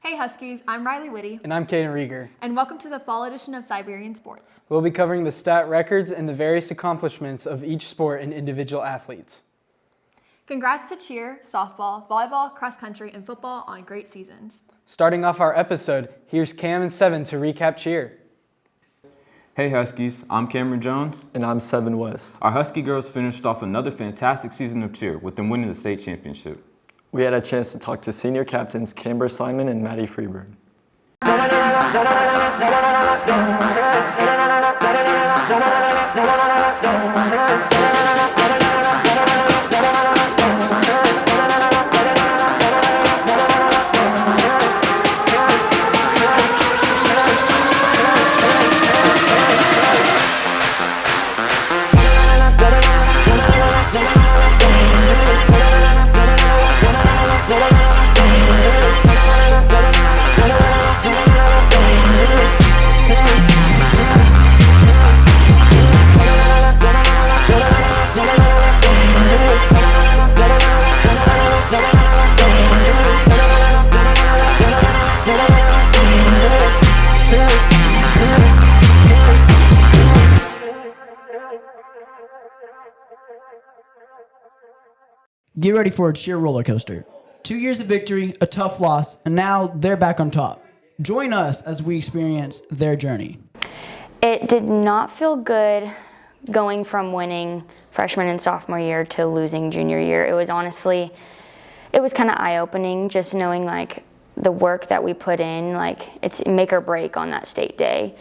Hey Huskies, I'm Riley Whitty. And I'm Caden Rieger. And welcome to the fall edition of Siberian Sports. We'll be covering the stat records and the various accomplishments of each sport and individual athletes. Congrats to cheer, softball, volleyball, cross country, and football on great seasons. Starting off our episode, here's Cam and Seven to recap cheer. Hey Huskies, I'm Cameron Jones. And I'm Seven West. Our Husky girls finished off another fantastic season of cheer with them winning the state championship. We had a chance to talk to senior captains Camber Simon and Maddie Freeburg. Get ready for a cheer roller coaster. 2 years of victory, a tough loss, and now they're back on top. Join us as we experience their journey. It did not feel good going from winning freshman and sophomore year to losing junior year. It was kind of eye-opening just knowing like the work that we put in, like it's make or break on that state day.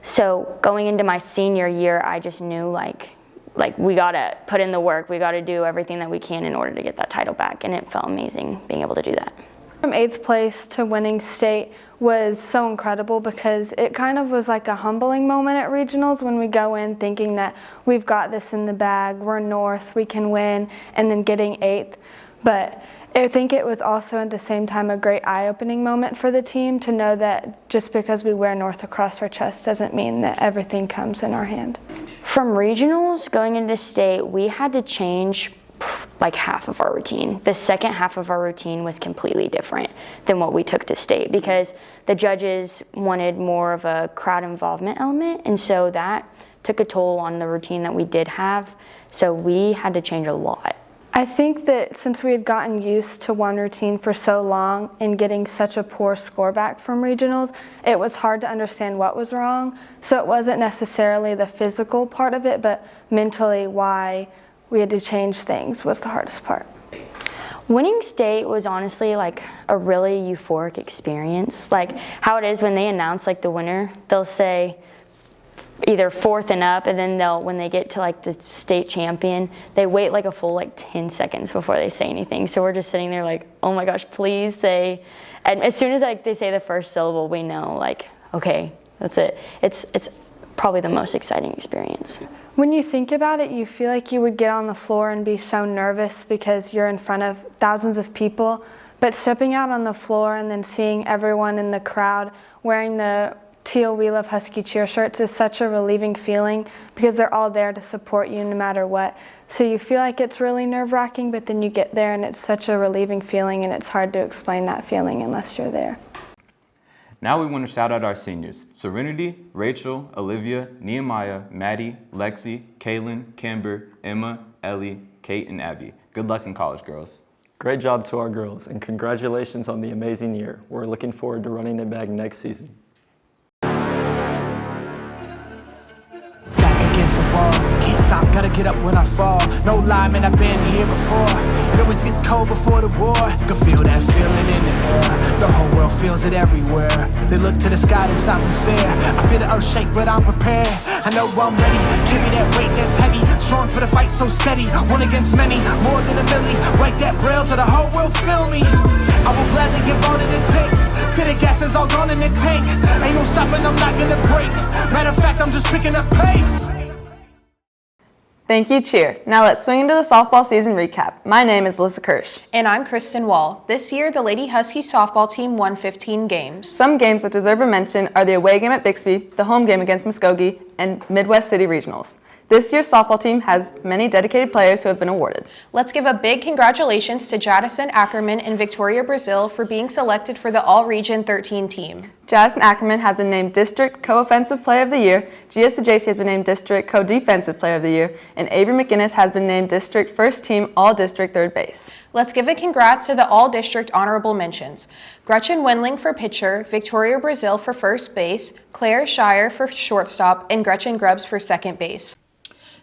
So going into my senior year, I just knew like we gotta put in the work, we gotta do everything that we can in order to get that title back, and it felt amazing being able to do that. From 8th place to winning state was so incredible because it kind of was like a humbling moment at regionals when we go in thinking that we've got this in the bag, we're North, we can win, and then getting 8th. But I think it was also at the same time a great eye-opening moment for the team to know that just because we wear North across our chest doesn't mean that everything comes in our hand. From regionals going into state, we had to change like half of our routine. The second half of our routine was completely different than what we took to state because the judges wanted more of a crowd involvement element, and so that took a toll on the routine that we did have, so we had to change a lot. I think that since we had gotten used to one routine for so long and getting such a poor score back from regionals, it was hard to understand what was wrong. So it wasn't necessarily the physical part of it, but mentally why we had to change things was the hardest part. Winning state was honestly like a really euphoric experience. Like how it is when they announce like the winner, they'll say either 4th and up, and then when they get to like the state champion, they wait like a full like 10 seconds before they say anything. So we're just sitting there like, oh my gosh, please say. And as soon as like they say the first syllable, we know like, okay, that's it. It's probably the most exciting experience. When you think about it, you feel like you would get on the floor and be so nervous because you're in front of thousands of people. But stepping out on the floor and then seeing everyone in the crowd wearing the teal We Love Husky cheer shirts is such a relieving feeling because they're all there to support you no matter what. So you feel like it's really nerve-wracking, but then you get there and it's such a relieving feeling, and it's hard to explain that feeling unless you're there. Now we want to shout out our seniors: Serenity, Rachel, Olivia, Nehemiah, Maddie, Lexi, Kaylin, Camber, Emma, Ellie, Kate, and Abby. Good luck in college, girls. Great job to our girls, and congratulations on the amazing year. We're looking forward to running it back next season. Can't stop, gotta get up when I fall. No lie, man, I've been here before. It always gets cold before the war. You can feel that feeling in the air. The whole world feels it everywhere. They look to the sky and stop and stare. I feel the earth shake, but I'm prepared. I know I'm ready. Give me that weight that's heavy. Strong for the fight, so steady. One against many, more than a milli. Write that braille to the whole world feel me. I will gladly give all that it takes. Till the gas is all gone in the tank. Ain't no stopping, I'm not gonna break. Matter of fact, I'm just picking up pace. Thank you, Cheer. Now let's swing into the softball season recap. My name is Alyssa Kirsch. And I'm Kristen Wall. This year, the Lady Huskies softball team won 15 games. Some games that deserve a mention are the away game at Bixby, the home game against Muskogee, and Midwest City Regionals. This year's softball team has many dedicated players who have been awarded. Let's give a big congratulations to Jadison Ackerman and Victoria Brazil for being selected for the All-Region 13 team. Jadison Ackerman has been named District Co-Offensive Player of the Year, Gia Sajaci has been named District Co-Defensive Player of the Year, and Avery McGinnis has been named District First Team All-District Third Base. Let's give a congrats to the All-District Honorable Mentions. Gretchen Wendling for pitcher, Victoria Brazil for first base, Claire Shire for shortstop, and Gretchen Grubbs for second base.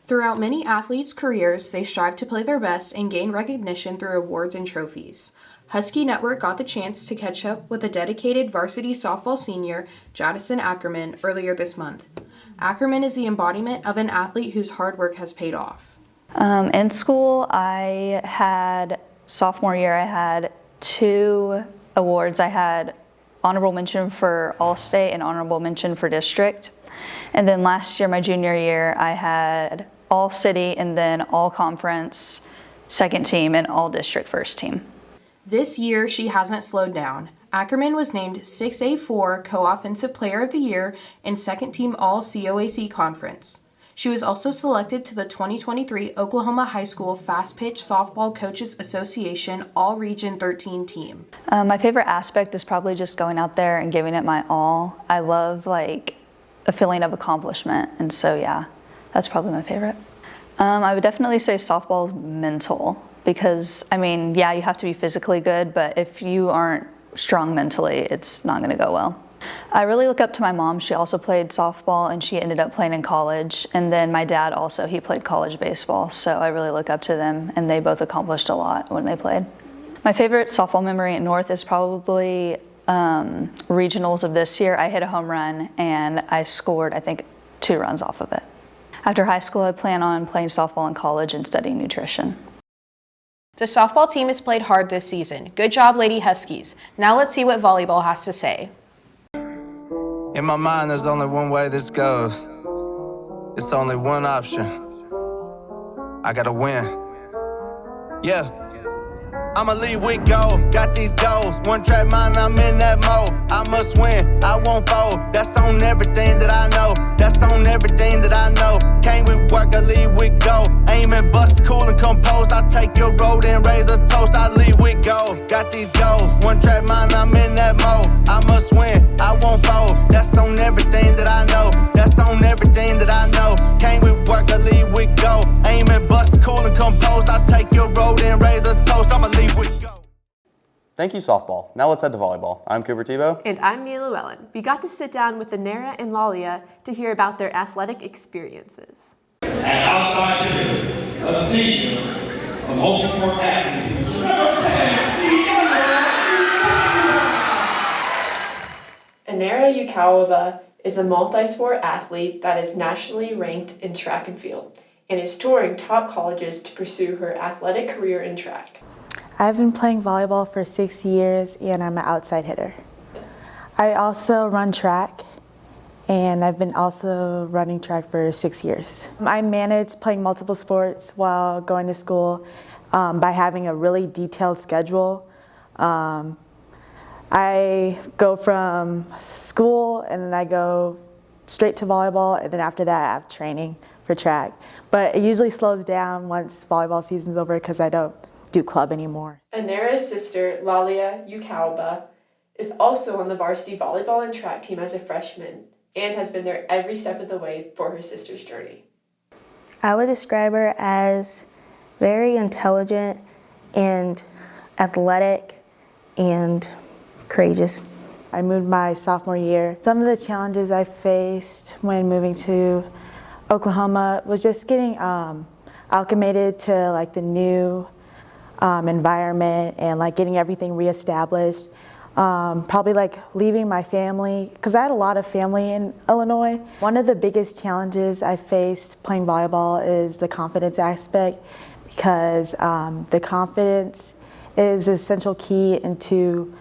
Throughout many athletes' careers, they strive to play their best and gain recognition through awards and trophies. Husky Network got the chance to catch up with a dedicated varsity softball senior, Jadison Ackerman, earlier this month. Ackerman is the embodiment of an athlete whose hard work has paid off. In school, sophomore year, I had 2 awards. I had honorable mention for All-State and honorable mention for District. And then last year, my junior year, I had All-City and then All-Conference second team and All-District first team. This year, she hasn't slowed down. Ackerman was named 6A4 Co-Offensive Player of the Year and second team All-COAC Conference. She was also selected to the 2023 Oklahoma High School Fast Pitch Softball Coaches Association All-Region 13 team. My favorite aspect is probably just going out there and giving it my all. I love a feeling of accomplishment, and so yeah, that's probably my favorite. I would definitely say softball is mental because, you have to be physically good, but if you aren't strong mentally, it's not going to go well. I really look up to my mom. She also played softball and she ended up playing in college. And then my dad also, he played college baseball. So I really look up to them and they both accomplished a lot when they played. My favorite softball memory at North is probably regionals of this year. I hit a home run and I scored, 2 runs off of it. After high school, I plan on playing softball in college and studying nutrition. The softball team has played hard this season. Good job, Lady Huskies. Now let's see what volleyball has to say. In my mind, there's only one way this goes. It's only one option. I gotta win. Yeah. I'ma lead with gold, got these goals. One track mind, I'm in that mode. I must win, I won't fold. That's on everything that I know. That's on everything that I know. Came with work, I lead with gold. Aim and bust, cool and composed. I take your road and raise a toast. I lead with gold, got these goals. One track mind, I'm in that mode. I must win, I won't fold. That's on everything that I know. That's on everything that I know. Came with work, I lead with gold. Aim and bust, cool and composed. I take your road and raise a toast. I'ma lead with gold. Thank you, softball. Now let's head to volleyball. I'm Cooper Tebow. And I'm Mia Llewellyn. We got to sit down with Anera and Lalia to hear about their athletic experiences. And outside hitter, a senior, a multi-sport athlete. Anera Yukawa is a multi-sport athlete that is nationally ranked in track and field and is touring top colleges to pursue her athletic career in track. I've been playing volleyball for 6 years and I'm an outside hitter. I also run track and I've been also running track for 6 years. I manage playing multiple sports while going to school by having a really detailed schedule. I go from school and then I go straight to volleyball and then after that I have training for track. But it usually slows down once volleyball season's over because I don't do club anymore. Anera's sister, Lalia Yukawa, is also on the varsity volleyball and track team as a freshman and has been there every step of the way for her sister's journey. I would describe her as very intelligent and athletic and courageous. I moved my sophomore year. Some of the challenges I faced when moving to Oklahoma was just getting acclimated to the new environment and getting everything reestablished. Probably leaving my family because I had a lot of family in Illinois. One of the biggest challenges I faced playing volleyball is the confidence aspect because the confidence is an essential key into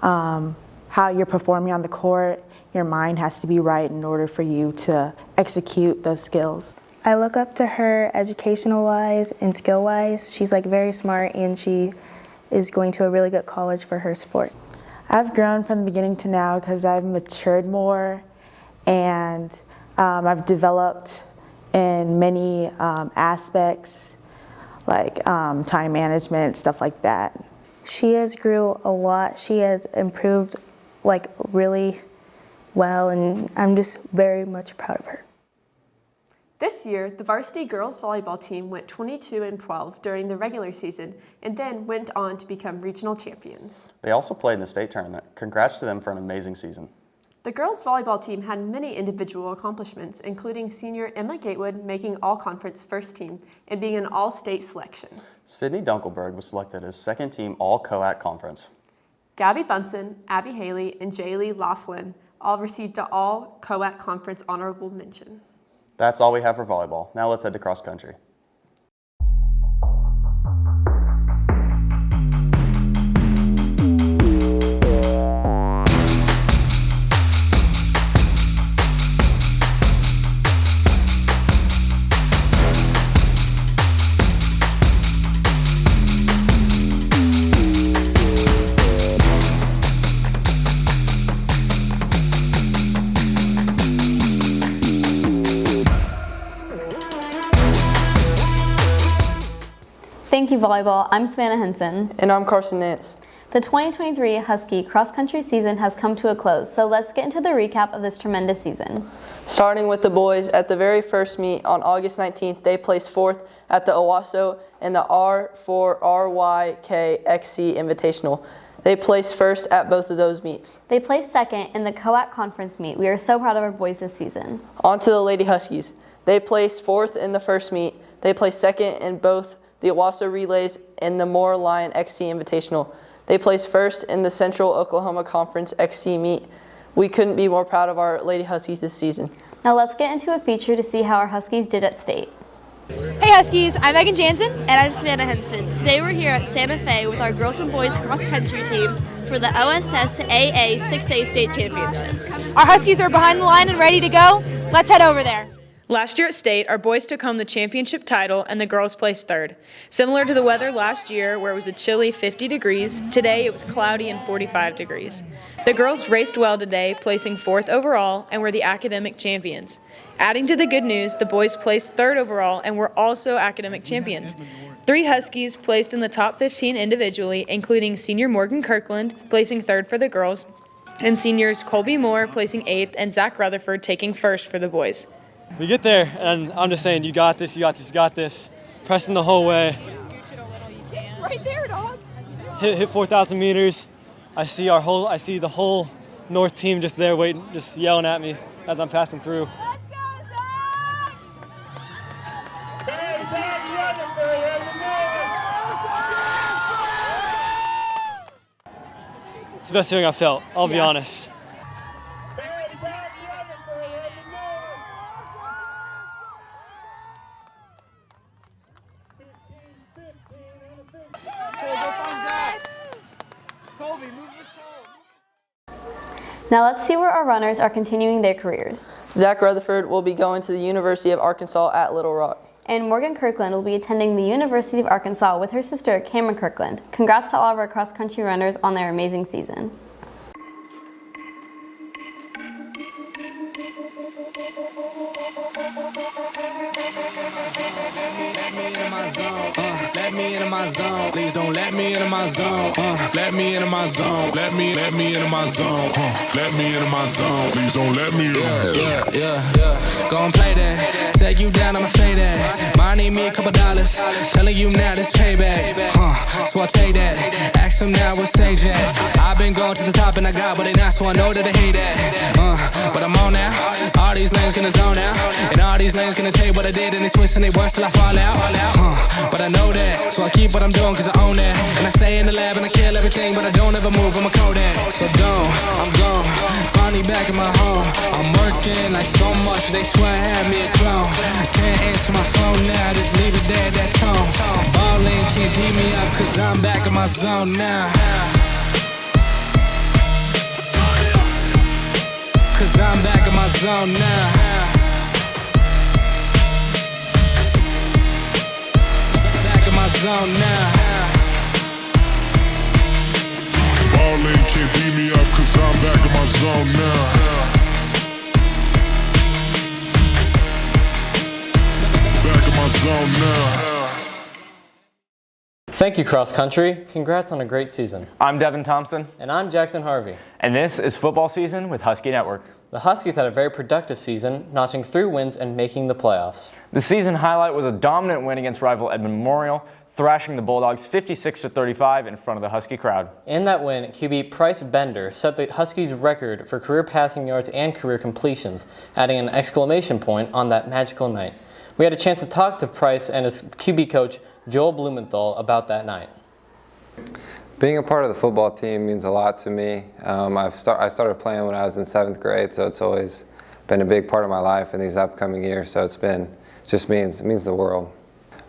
how you're performing on the court. Your mind has to be right in order for you to execute those skills. I look up to her educational-wise and skill-wise. She's very smart and she is going to a really good college for her sport. I've grown from the beginning to now because I've matured more and I've developed in many aspects, like time management, stuff like that. She has grew a lot. She has improved like really well, and I'm just very much proud of her. This year, the varsity girls volleyball team went 22-12 during the regular season and then went on to become regional champions. They also played in the state tournament. Congrats to them for an amazing season. The girls volleyball team had many individual accomplishments, including senior Emma Gatewood making all-conference first team and being an all-state selection. Sydney Dunkelberg was selected as second team all-COAC conference. Gabby Bunsen, Abby Haley, and Jaylee Laughlin all received the all-COAC conference honorable mention. That's all we have for volleyball. Now let's head to cross country. Thank you, volleyball. I'm Savannah Henson. And I'm Carson Nance. The 2023 Husky cross-country season has come to a close, so let's get into the recap of this tremendous season. Starting with the boys, at the very first meet on August 19th, they placed fourth at the Owasso in the R4RYKXC Invitational. They placed first at both of those meets. They placed second in the COAC conference meet. We are so proud of our boys this season. On to the Lady Huskies. They placed fourth in the first meet. They placed second in both the Owasso Relays and the Moore Lion XC Invitational. They placed first in the Central Oklahoma Conference XC meet. We couldn't be more proud of our Lady Huskies this season. Now let's get into a feature to see how our Huskies did at state. Hey Huskies, I'm Megan Jansen. And I'm Savannah Henson. Today we're here at Santa Fe with our girls and boys cross-country teams for the OSS AA 6A State Championships. Our Huskies are behind the line and ready to go. Let's head over there. Last year at state, our boys took home the championship title and the girls placed third. Similar to the weather last year where it was a chilly 50 degrees, today it was cloudy and 45 degrees. The girls raced well today, placing fourth overall and were the academic champions. Adding to the good news, the boys placed third overall and were also academic champions. 3 Huskies placed in the top 15 individually, including senior Morgan Kirkland placing third for the girls, and seniors Colby Moore placing 8th and Zach Rutherford taking first for the boys. We get there, and I'm just saying, you got this, you got this, you got this. Pressing the whole way. It's right there, dog. Hit 4,000 meters. I see the whole North team just there waiting, just yelling at me as I'm passing through. It's the best feeling I felt, I'll be honest. Now let's see where our runners are continuing their careers. Zach Rutherford will be going to the University of Arkansas at Little Rock. And Morgan Kirkland will be attending the University of Arkansas with her sister Cameron Kirkland. Congrats to all of our cross-country runners on their amazing season. Let me into my zone. Please don't let me into my zone. Let me into my zone. Let me into my zone. Let me into my zone. Please don't let me into my zone. Yeah. Gon' play that. Take you down, I'ma say that. Mine need me a couple dollars. Telling you now this payback. So I take that. Ask them now what say that. I've been going to the top and I got what they not, so I know that they hate that. But I'm on now. All these lanes gonna zone out. And all these lanes gonna tell you what I did and they twist and they worse till I fall out. But I know that, so I keep what I'm doing cause I own that. And I stay in the lab and I kill everything, but I don't ever move, I'm a Kodak. So I'm gone, finally back in my home. I'm working like so much, they swear I had me a clone. Can't answer my phone now, just leave it there, that tone. Ballin' can't beat me up cause I'm back in my zone now. Cause I'm back in my zone now. Zone now. Ballin' can't beat me up cause I'm back in my zone now. God's love. Thank you, cross country. Congrats on a great season. I'm Devin Thompson. And I'm Jackson Harvey. And this is Football Season with Husky Network. The Huskies had a very productive season, notching 3 wins and making the playoffs. The season highlight was a dominant win against rival Edmond Memorial, thrashing the Bulldogs 56-35 in front of the Husky crowd. In that win, QB Bryce Bender set the Huskies' record for career passing yards and career completions, adding an exclamation point on that magical night. We had a chance to talk to Bryce and his QB coach, Joel Blumenthal, about that night. Being a part of the football team means a lot to me. I started playing when I was in 7th grade, so it's always been a big part of my life in these upcoming years. So it means the world.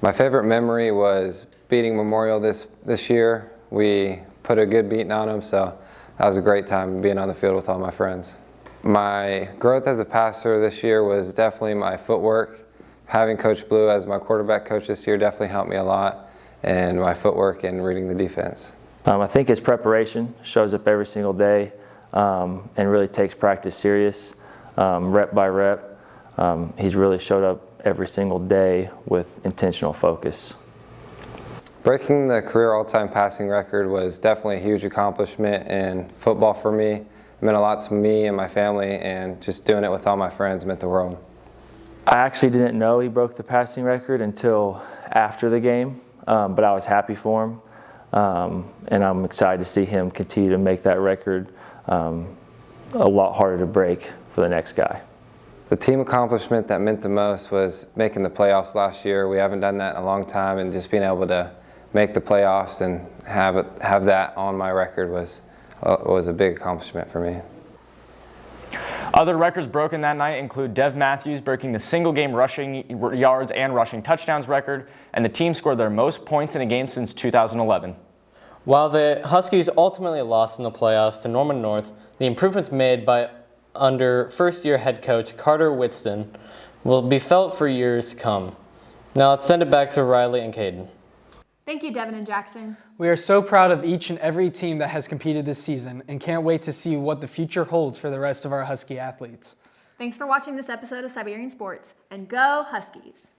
My favorite memory was beating Memorial this year. We put a good beating on them, so that was a great time being on the field with all my friends. My growth as a passer this year was definitely my footwork. Having Coach Blue as my quarterback coach this year definitely helped me a lot, and my footwork and reading the defense. I think his preparation shows up every single day and really takes practice serious, rep by rep. He's really showed up every single day with intentional focus. Breaking the career all-time passing record was definitely a huge accomplishment in football for me. It meant a lot to me and my family, and just doing it with all my friends meant the world. I actually didn't know he broke the passing record until after the game, but I was happy for him, and I'm excited to see him continue to make that record a lot harder to break for the next guy. The team accomplishment that meant the most was making the playoffs last year. We haven't done that in a long time, and just being able to make the playoffs and have that on my record was a big accomplishment for me. Other records broken that night include Dev Matthews breaking the single-game rushing yards and rushing touchdowns record, and the team scored their most points in a game since 2011. While the Huskies ultimately lost in the playoffs to Norman North, the improvements made under first-year head coach Carter Whitston will be felt for years to come. Now let's send it back to Riley and Caden. Thank you, Devin and Jackson. We are so proud of each and every team that has competed this season and can't wait to see what the future holds for the rest of our Husky athletes. Thanks for watching this episode of Siberian Sports, and go Huskies!